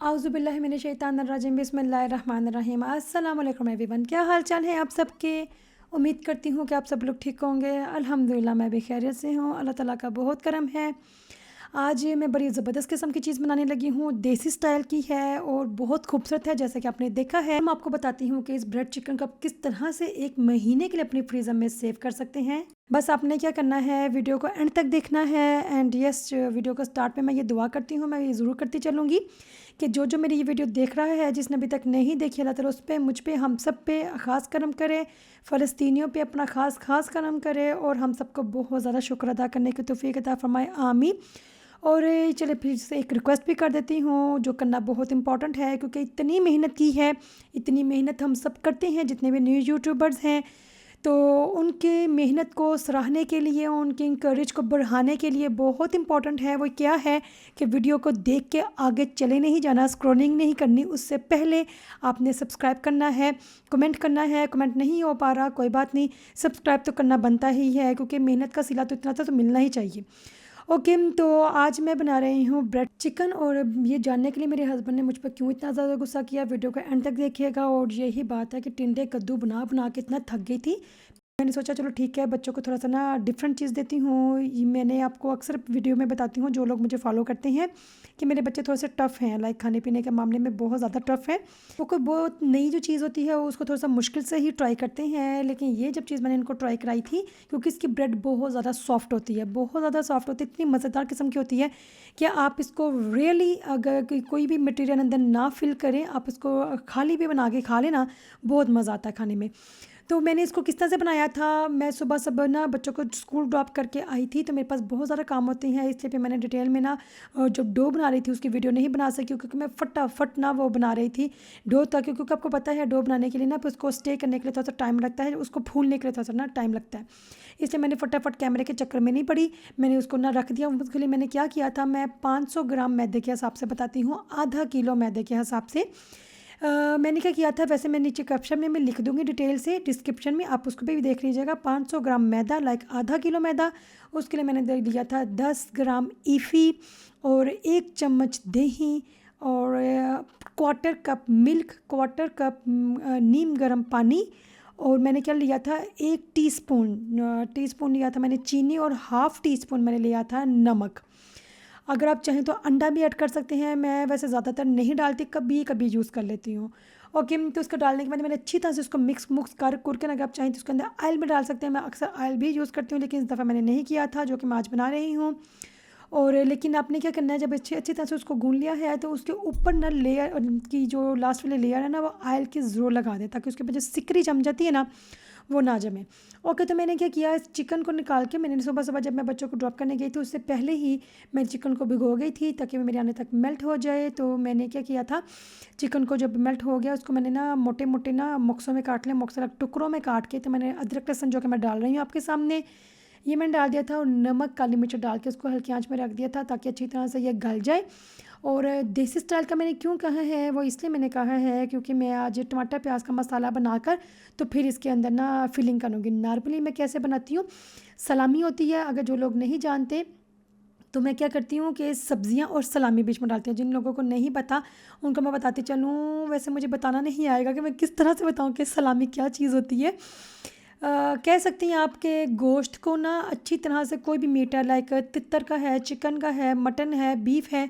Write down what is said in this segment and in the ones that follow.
आउज़ुबिल्लाहि मिनश्शैतानिर्रजीम बिस्मिल्लाहिर्रहमानिर्रहीम। अस्सलाम वालेकुम एवरीवन, क्या हाल चाल है आप सबके। उम्मीद करती हूँ कि आप सब लोग ठीक होंगे। अल्हम्दुलिल्लाह मैं भी खैरियत से हूँ, अल्लाह ताला का बहुत करम है। आज मैं बड़ी ज़बरदस्त किस्म की चीज़ बनाने लगी हूँ, देसी स्टाइल की है और बहुत खूबसूरत है जैसा कि आपने देखा है। मैं आपको बताती हूँ कि इस ब्रेड चिकन को आप किस तरह से 1 महीने के लिए अपनी फ्रीज़र में सेव कर सकते हैं। बस आपने क्या करना है, वीडियो को एंड तक देखना है। एंड यस, वीडियो को स्टार्ट में मैं ये दुआ करती हूँ, मैं ये ज़रूर करती चलूँगी कि जो मेरी ये वीडियो देख रहा है, जिसने अभी तक नहीं देखी, अल्लाह ताला उस पे, मुझ पे, हम सब पे ख़ास करम करे, फ़लस्तीनियों पे अपना ख़ास करम करे और हम सबको बहुत ज़्यादा शुक्र अदा करने की तौफ़ीक अता फ़रमाए, आमीन। और चलिए फिर से एक रिक्वेस्ट भी कर देती हूँ, जो करना बहुत इम्पॉर्टेंट है क्योंकि इतनी मेहनत की है, इतनी मेहनत हम सब करते हैं जितने भी न्यू यूट्यूबर्स हैं। तो उनकी मेहनत को सराहने के लिए, उनकी इंकरेज को बढ़ाने के लिए बहुत इम्पॉर्टेंट है वो क्या है कि वीडियो को देख के आगे चले नहीं जाना, स्क्रॉलिंग नहीं करनी, उससे पहले आपने सब्सक्राइब करना है, कमेंट करना है। कमेंट नहीं हो पा रहा कोई बात नहीं, सब्सक्राइब तो करना बनता ही है क्योंकि मेहनत का सिला तो इतना तो मिलना ही चाहिए। ओके, तो आज मैं बना रही हूँ ब्रेड चिकन और ये जानने के लिए मेरे हस्बैंड ने मुझ पर क्यों इतना ज़्यादा गुस्सा किया, वीडियो को एंड तक देखिएगा। और यही बात है कि टिंडे कद्दू बना बना के इतना थक गई थी, मैंने सोचा चलो ठीक है, बच्चों को थोड़ा सा ना डिफरेंट चीज़ देती हूँ। ये मैंने आपको अक्सर वीडियो में बताती हूँ, जो लोग मुझे फॉलो करते हैं, कि मेरे बच्चे थोड़े से टफ़ हैं, लाइक खाने पीने के मामले में बहुत ज़्यादा टफ़ है। वो कोई बहुत नई जो चीज़ होती है उसको थोड़ा सा मुश्किल से ही ट्राई करते हैं, लेकिन ये जब चीज़ मैंने इनको ट्राई कराई थी, क्योंकि इसकी ब्रेड बहुत ज़्यादा सॉफ्ट होती है, बहुत ज़्यादा सॉफ्ट होती है, इतनी मज़ेदार किस्म की होती है कि आप इसको रियली, अगर कोई भी मटेरियल अंदर ना फिल करें, आप इसको खाली भी बना के खा लेना, बहुत मज़ा आता है खाने में। तो मैंने इसको किस तरह से बनाया था, मैं सुबह सुबह ना बच्चों को स्कूल ड्रॉप करके आई थी, तो मेरे पास बहुत ज़्यादा काम होते हैं, इसलिए फिर मैंने डिटेल में ना जो डो बना रही थी उसकी वीडियो नहीं बना सकी क्योंकि मैं फटाफट ना वो बना रही थी डो तक, क्योंकि आपको पता है डो बनाने के लिए ना उसको स्टे करने के लिए थोड़ा सा टाइम लगता है, उसको फूलने के लिए थोड़ा सा ना टाइम लगता है। इसलिए मैंने फटाफट कैमरे के चक्कर में नहीं पड़ी, मैंने उसको ना रख दिया। उसके लिए मैंने क्या किया था, मैं 500 ग्राम मैदे के हिसाब से बताती हूँ, आधा किलो मैदे के हिसाब से मैंने क्या किया था, वैसे मैं नीचे कैप्शन में मैं लिख दूंगी डिटेल से डिस्क्रिप्शन में, आप उसको भी देख लीजिएगा। 500 ग्राम मैदा, लाइक आधा किलो मैदा, उसके लिए मैंने लिया था 10 ग्राम ईफ़ी और 1 चम्मच दही और quarter cup milk, quarter cup नीम गर्म पानी। और मैंने क्या लिया था, 1 टीस्पून लिया था मैंने चीनी और हाफ़ टी स्पून मैंने लिया था नमक। अगर आप चाहें तो अंडा भी ऐड कर सकते हैं, मैं वैसे ज़्यादातर नहीं डालती, कभी कभी यूज़ कर लेती हूँ। ओके, तो उसको डालने के बाद मैंने अच्छी तरह से उसको मिक्स मुक्स कर के, अगर आप चाहें तो उसके अंदर ऑयल भी डाल सकते हैं, मैं अक्सर ऑयल भी यूज़ करती हूँ, लेकिन इस दफ़ा मैंने नहीं किया था, जो कि मैं आज बना रही हूँ। और लेकिन आपने क्या करना है, जब अच्छी अच्छी तरह से उसको गूंद लिया है तो उसके ऊपर ना लेयर की जो लास्ट वाली लेयर है ना, वो ऑयल की ज़रूर लगा दें ताकि उसके ऊपर जो सिकरी जम जाती है ना, वो ना जमे। ओके, तो मैंने क्या किया, इस चिकन को निकाल के मैंने सुबह सुबह जब मैं बच्चों को ड्रॉप करने गई थी उससे पहले ही मैं चिकन को भिगो गई थी ताकि वो मेरे आने तक मेल्ट हो जाए। तो मैंने क्या किया था, चिकन को जब मेल्ट हो गया उसको मैंने ना मोटे मोटे ना मुक्सों में काट लिया, मुक्सर टुकड़ों में काट के। तो मैंने अदरक लहसुन जो कि मैं डाल रही हूँ आपके सामने, ये मैंने डाल दिया था और नमक काली मिर्च डाल के उसको हल्की आंच में रख दिया था ताकि अच्छी तरह से ये गल जाए। और देसी स्टाइल का मैंने क्यों कहा है, वो इसलिए मैंने कहा है क्योंकि मैं आज टमाटर प्याज का मसाला बनाकर तो फिर इसके अंदर ना फिलिंग करूँगी। नॉर्मली मैं कैसे बनाती हूँ, सलामी होती है, अगर जो लोग नहीं जानते तो मैं क्या करती हूँ कि सब्जियाँ और सलामी बीच में डालती हूँ। जिन लोगों को नहीं पता उनको मैं बताती चलूँ, वैसे मुझे बताना नहीं आएगा कि मैं किस तरह से बताऊँ कि सलामी क्या चीज़ होती है। कह सकती हैं आपके गोश्त को ना अच्छी तरह से, कोई भी मीट है, लाइक तितर का है, चिकन का है, मटन है, बीफ है,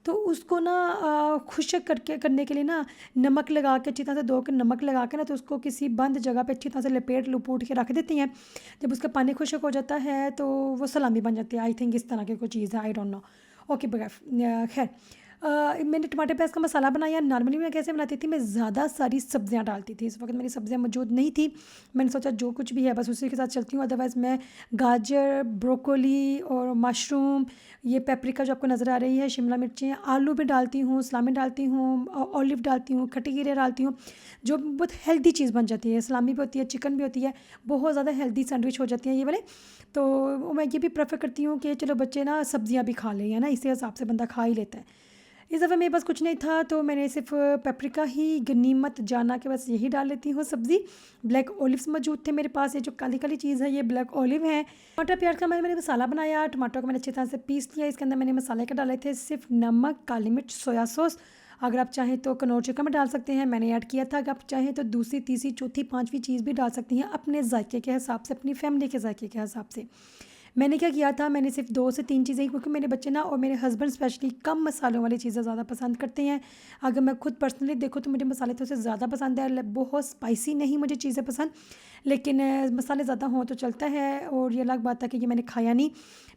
तो उसको ना खुश्क करके करने के लिए ना नमक लगा के अच्छी तरह से धो के नमक लगा के ना, तो उसको किसी बंद जगह पे अच्छी तरह से लपेट लुपूट के रख देती हैं। जब उसका पानी खुश्क हो जाता है तो वो सलामी बन जाती है। आई थिंक इस तरह की कोई चीज़ है, आई डोंट नो। ओके, बगैर खैर, मैंने टमाटर प्याज का मसाला बनाया। नॉर्मली मैं कैसे बनाती थी, मैं ज़्यादा सारी सब्जियां डालती थी, इस वक्त मेरी सब्जियां मौजूद नहीं थी, मैंने सोचा जो कुछ भी है बस उसी के साथ चलती हूँ। अदरवाइज़ मैं गाजर, ब्रोकोली और मशरूम, ये पेपरिका जो आपको नज़र आ रही है, शिमला मिर्ची, आलू भी डालती हूँ, सलामी डालती हूँ, ऑलिव डालती हूँ, खट्टी कीरे डालती हूँ, जो बहुत हेल्दी चीज़ बन जाती है। सलामी भी होती है, चिकन भी होती है, बहुत ज़्यादा हेल्दी सैंडविच हो जाती है ये वाले। तो मैं ये भी प्रेफर करती हूँ कि चलो बच्चे ना सब्जियाँ भी खा लें, है ना, इसी हिसाब से बंदा खा ही लेता है। इस दफ़ा मेरे पास कुछ नहीं था तो मैंने सिर्फ पेपरिका ही, गनीमत जाना के बस यही डाल लेती हूँ सब्ज़ी। ब्लैक ओलिव्स मौजूद थे मेरे पास, ये जो काली काली चीज़ है ये ब्लैक ओलिव है। टमाटर प्याज का मैंने मसाला बनाया, टमाटर को मैंने अच्छी तरह से पीस लिया, इसके अंदर मैंने मसाले के डाले थे सिर्फ नमक, काली मिर्च, सोया सॉस, अगर आप चाहें तो कनौर चिकन में डाल सकते हैं, मैंने ऐड किया था। अगर आप चाहें तो दूसरी, तीसरी, चौथी, पाँचवीं चीज़ भी डाल सकती हैं अपने जायके के हिसाब से, अपनी फैमिली के जायके के हिसाब से। मैंने क्या किया था, मैंने सिर्फ 2 से 3 चीज़ें, क्योंकि मेरे बच्चे ना और मेरे हस्बैंड स्पेशली कम मसालों वाली चीज़ें ज़्यादा पसंद करते हैं। अगर मैं खुद पर्सनली देखूँ तो मुझे मसाले थोड़े से ज़्यादा पसंद है, बहुत स्पाइसी नहीं मुझे चीज़ें पसंद, लेकिन मसाले ज़्यादा हों तो चलता है। और ये अलग बात है कि ये मैंने खाया नहीं,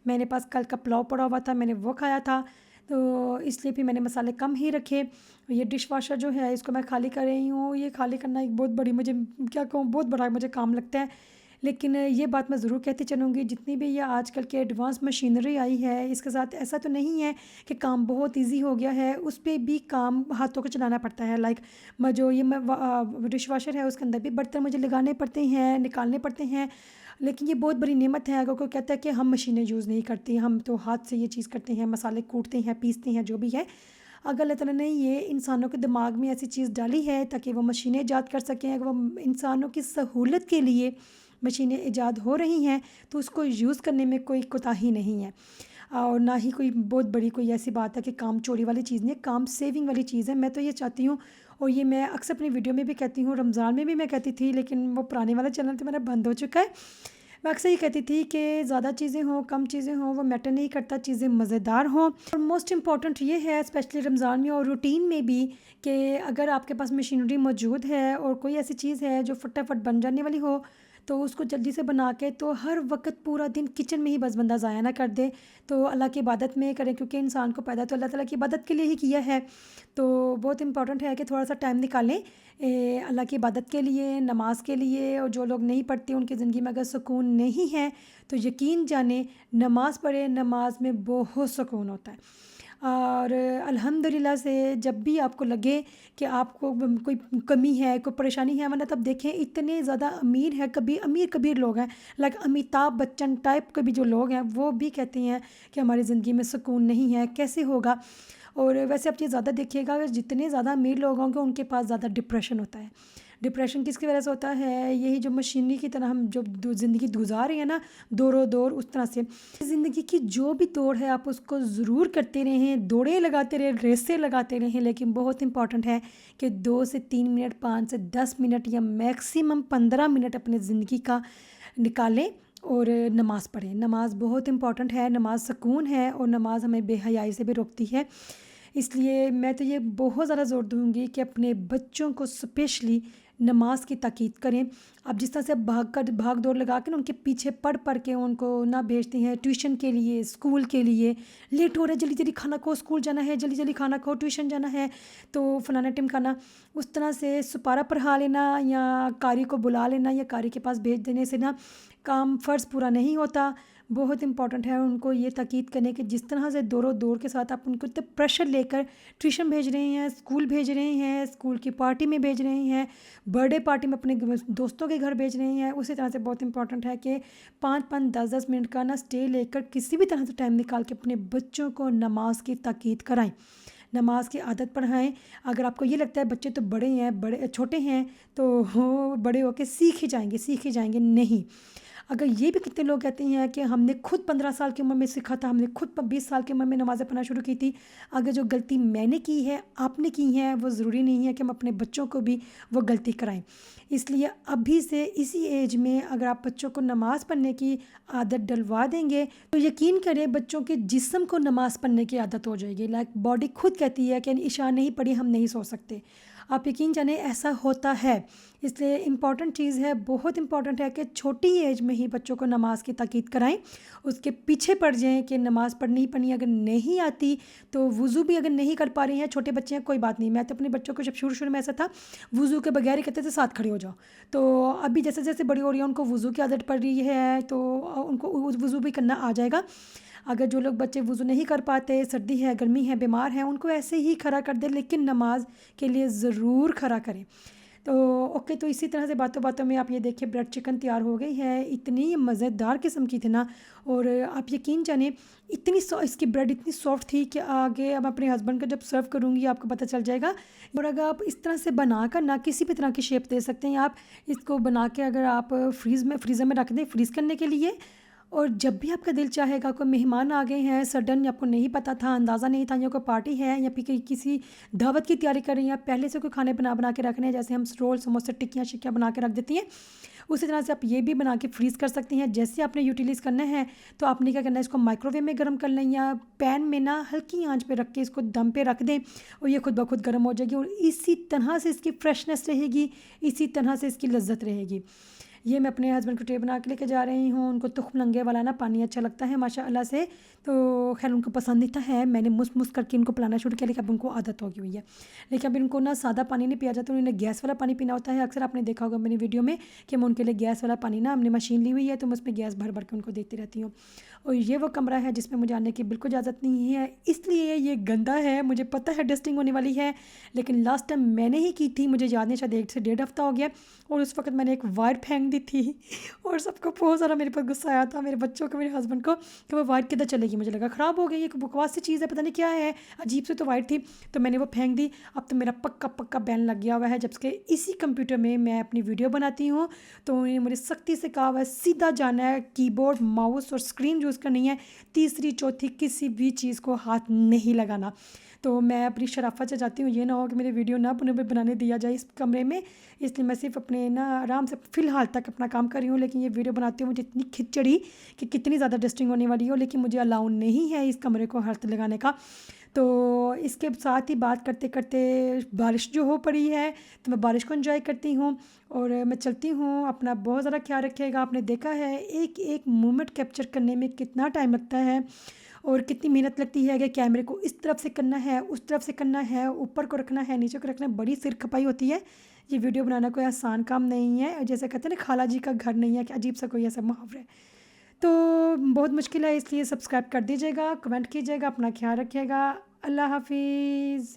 मेरे पास कल का पुलाव पड़ा हुआ था, मैंने वो खाया था, तो इसलिए फिर मैंने मसाले कम ही रखे। ये डिश वाशर जो है इसको मैं खाली कर रही हूँ। ये खाली करना एक बहुत बड़ी, मुझे क्या कहूँ, बहुत बड़ा मुझे काम लगता है। लेकिन ये बात मैं ज़रूर कहती चलूँगी, जितनी भी ये आजकल के एडवांस मशीनरी आई है, इसके साथ ऐसा तो नहीं है कि काम बहुत इजी हो गया है, उस पे भी काम हाथों को चलाना पड़ता है। लाइक जो ये डिश वाशर है उसके अंदर भी बर्तन मुझे लगाने पड़ते हैं, निकालने पड़ते हैं। लेकिन ये बहुत बड़ी नेमत है। अगर कोई कहता है कि हम मशीनें यूज़ नहीं करती, हम तो हाथ से ये चीज़ करते हैं, मसाले कूटते हैं, पीसते हैं, जो भी है, अगर अल्लाह ताला ने ये इंसानों के दिमाग में ऐसी चीज़ डाली है ताकि वो मशीनें ईजाद कर सकें, अगर वो इंसानों की सहूलत के लिए मशीनें ईजाद हो रही हैं तो उसको यूज़ करने में कोई कोताही नहीं है, और ना ही कोई बहुत बड़ी कोई ऐसी बात है कि काम चोरी वाली चीज़ नहीं है, काम सेविंग वाली चीज़ है। मैं तो ये चाहती हूँ, और ये मैं अक्सर अपनी वीडियो में भी कहती हूँ, रमज़ान में भी मैं कहती थी, लेकिन वो पुराने वाला चैनल तो मेरा बंद हो चुका है। मैं अक्सर ये कहती थी कि ज़्यादा चीज़ें हों, कम चीज़ें हों, वो मैटर नहीं करता, चीज़ें मज़ेदार हों। और मोस्ट इम्पॉर्टेंट ये है स्पेशली रमज़ान में और रूटीन में भी, कि अगर आपके पास मशीनरी मौजूद है और कोई ऐसी चीज़ है जो फटाफट बन जाने वाली हो, तो उसको जल्दी से बना के, तो हर वक्त पूरा दिन किचन में ही बस बंदा ज़ाया ना कर दे, तो अल्लाह की इबादत में करें, क्योंकि इंसान को पैदा तो अल्लाह ताला की इबादत के लिए ही किया है। तो बहुत इंपॉर्टेंट है कि थोड़ा सा टाइम निकालें अल्लाह की इबादत के लिए, नमाज के लिए। और जो लोग नहीं पढ़ते, उनकी ज़िंदगी में अगर सुकून नहीं है तो यकीन जाने नमाज़ पढ़े, नमाज में बहुत सुकून होता है। और अल्हम्दुलिल्लाह से जब भी आपको लगे कि आपको कोई कमी है, कोई परेशानी है, वरना तब देखें इतने ज़्यादा अमीर हैं, कभी अमीर कबीर लोग हैं, लाइक अमिताभ बच्चन टाइप के भी जो लोग हैं, वो भी कहते हैं कि हमारी ज़िंदगी में सुकून नहीं है, कैसे होगा। और वैसे आप ये ज़्यादा देखिएगा, जितने ज़्यादा अमीर लोग होंगे उनके पास ज़्यादा डिप्रेशन होता है। डिप्रेशन किसकी वजह से होता है, यही जो मशीनरी की तरह हम जो ज़िंदगी गुजार रहे हैं ना, दौरो दौर, उस तरह से ज़िंदगी की जो भी दौड़ है आप उसको ज़रूर करते रहें, दौड़े लगाते रहें, रेसें लगाते रहें, लेकिन बहुत इंपॉर्टेंट है कि 2 से 3 मिनट, 5 से 10 मिनट या मैक्सिमम 15 मिनट अपने ज़िंदगी का निकालें और नमाज़ पढ़ें। नमाज बहुत इंपॉर्टेंट है, नमाज सुकून है, और नमाज हमें बेहयाई से भी रोकती है। इसलिए मैं तो ये बहुत ज़्यादा ज़ोर दूँगी कि अपने बच्चों को स्पेशली नमाज की ताकीद करें। अब जिस तरह से भाग दौड़ लगा के ना उनके पीछे पढ़ पढ़ के उनको ना भेजते हैं ट्यूशन के लिए, स्कूल के लिए, लेट हो रहा है, जल्दी जल्दी खाना खाओ, स्कूल जाना है, जल्दी जल्दी खाना खाओ, ट्यूशन जाना है, तो फलाना टाइम खाना, उस तरह से सुपारा पढ़ा लेना या कारी को बुला लेना या कारी के पास भेज देने से ना काम फ़र्ज़ पूरा नहीं होता। बहुत इंपॉर्टेंट है उनको ये ताकीद करने कि जिस तरह से दौरो दौर के साथ आप उनको इतने प्रेशर लेकर ट्यूशन भेज रहे हैं, स्कूल भेज रहे हैं, स्कूल की पार्टी में भेज रहे हैं, बर्थडे पार्टी में अपने दोस्तों के घर भेज रहे हैं, उसी तरह से बहुत इंपॉर्टेंट है कि 5-5, 10-10 मिनट का ना स्टे लेकर किसी भी तरह से टाइम निकाल के अपने बच्चों को नमाज की ताकीद कराएं, नमाज की आदत पढ़ाएं। अगर आपको ये लगता है बच्चे तो बड़े हैं, बड़े छोटे हैं तो वो बड़े होकर सीख ही जाएंगे, नहीं। अगर ये भी कितने लोग कहते हैं कि हमने खुद 15 साल की उम्र में सीखा था, हमने खुद 20 साल की उम्र में नमाज़ें पढ़ना शुरू की थी। अगर जो गलती मैंने की है, आपने की है, वो ज़रूरी नहीं है कि हम अपने बच्चों को भी वो गलती कराएं। इसलिए अभी से इसी एज में अगर आप बच्चों को नमाज़ पढ़ने की आदत डलवा देंगे तो यकीन करें बच्चों के जिस्म को नमाज़ पढ़ने की आदत हो जाएगी। लाइक बॉडी खुद कहती है कि इशा नहीं पढ़ी हम नहीं सो सकते। आप यकीन जाने ऐसा होता है। इसलिए इम्पॉर्टेंट चीज़ है, बहुत इम्पॉर्टेंट है कि छोटी एज में ही बच्चों को नमाज की ताकीद कराएं, उसके पीछे पड़ जाएं कि नमाज़ पढ़नी ही पढ़नी। अगर नहीं आती तो वुज़ू भी अगर नहीं कर पा रही हैं, छोटे बच्चे हैं कोई बात नहीं। मैं तो अपने बच्चों को जब शुरू में ऐसा था, वुज़ू के बगैर ही कहते थे साथ खड़े हो जाओ। तो अभी जैसे जैसे बड़ी हो रही है उनको वुज़ू की आदत पड़ रही है, तो उनको वुज़ू भी करना आ जाएगा। अगर जो लोग बच्चे वुज़ू नहीं कर पाते, सर्दी है, गर्मी है, बीमार हैं, उनको ऐसे ही खड़ा कर दें, लेकिन नमाज के लिए ज़रूर खड़ा करें। तो ओके, तो इसी तरह से बातों बातों में आप ये देखिए ब्रेड चिकन तैयार हो गई है। इतनी मज़ेदार किस्म की थी ना, और आप यकीन जाने इसकी ब्रेड इतनी सॉफ्ट थी कि आगे अब अपने हस्बैंड को जब सर्व करूँगी आपको पता चल जाएगा। और अगर आप इस तरह से बना कर ना किसी भी तरह की शेप दे सकते हैं, आप इसको बना के अगर आप फ्रीज़र में रख दें फ्रीज़ करने के लिए, और जब भी आपका दिल चाहेगा, कोई मेहमान आ गए हैं सडन, आपको नहीं पता था, अंदाज़ा नहीं था, या कोई पार्टी है या फिर किसी दावत की तैयारी कर रही हैं, पहले से कोई खाने बना बना के रखने हैं, जैसे हम रोल समोसे टिक्कियाँ शिक्कियाँ बना के रख देती हैं, उसी तरह से आप ये भी बना के फ्रीज़ कर सकती हैं। जैसे आपने यूटिलाइज़ करना है तो आपने क्या करना है, इसको माइक्रोवेव में गर्म कर लें या पैन में ना हल्की आंच पे रख के इसको दम पे रख दें और ये खुद ब खुद गर्म हो जाएगी और इसी तरह से इसकी फ्रेशनेस रहेगी, इसी तरह से इसकी लज्जत रहेगी। ये मैं अपने हस्बैंड को ट्रे बना के लेके जा रही हूँ। उनको तुख्म लंगे वाला ना पानी अच्छा लगता है माशाअल्लाह से, तो खैर उनको पसंद नहीं था, है मैंने मुस करके इनको पिलाना शुरू किया, लेकिन अब उनको आदत हो गई हुई है। लेकिन अब इनको ना सादा पानी नहीं पिया जाता, उन्हें गैस वाला पानी पीना होता है। अक्सर आपने देखा होगा मेरी वीडियो में कि मैं उनके लिए गैस वाला पानी ना, हमने मशीन ली हुई है तो मैं उसमें गैस भर भर के उनको देती रहती हूँ। और ये वो कमरा है जिसमें मुझे आने की बिल्कुल इजाज़त नहीं है, इसलिए ये गंदा है। मुझे पता है डस्टिंग होने वाली है, लेकिन लास्ट टाइम मैंने ही की थी, मुझे याद नहीं, शायद 1 से 1.5 हफ्ता हो गया, और उस वक्त मैंने एक वायर फेंक दी थी और सबको बहुत सारा मेरे पर गुस्सा आया था, मेरे बच्चों को, मेरे हस्बैंड को, कि वो वायर किधर चलेगी। मुझे लगा ख़राब हो गई, ये बकवास सी चीज़ है, पता नहीं क्या है, अजीब से तो वायर थी, तो मैंने वो फेंक दी। अब तो मेरा पक्का पक्का बैन लग गया हुआ है, जबकि इसी कंप्यूटर में मैं अपनी वीडियो बनाती हूँ, तो उन्होंने मुझे सख्ती से कहा हुआ है सीधा जाना है, कीबोर्ड माउस और स्क्रीन यूज़ करनी है, तीसरी चौथी किसी भी चीज़ को हाथ नहीं लगाना। तो मैं अपनी शराफत से चाहती हूँ ये ना हो कि मेरी वीडियो ना बनाने दिया जाए इस कमरे में, इसलिए मैं सिर्फ अपने ना आराम से फ़िलहाल तक अपना काम कर रही हूँ। लेकिन ये वीडियो बनाती हूँ मुझे इतनी खिचड़ी कि कितनी ज़्यादा डस्टिंग होने वाली हो, लेकिन मुझे अलाउ नहीं है इस कमरे को हाथ लगाने का। तो इसके साथ ही बात करते करते बारिश जो हो पड़ी है, तो मैं बारिश को एंजॉय करती हूँ और मैं चलती हूँ। अपना बहुत ज़्यादा ख्याल रखिएगा। आपने देखा है एक एक मोमेंट कैप्चर करने में कितना टाइम लगता है और कितनी मेहनत लगती है कि कैमरे को इस तरफ से करना है, उस तरफ से करना है, ऊपर को रखना है, नीचे को रखना है, बड़ी सिर खपाई होती है। ये वीडियो बनाना कोई आसान काम नहीं है, जैसे कहते हैं ना खाला जी का घर नहीं है, कि अजीब सा कोई ऐसा मुहावरा है। तो बहुत मुश्किल है, इसलिए सब्सक्राइब कर दीजिएगा, कमेंट कीजिएगा, अपना ख्याल रखिएगा। अल्लाह हाफिज़।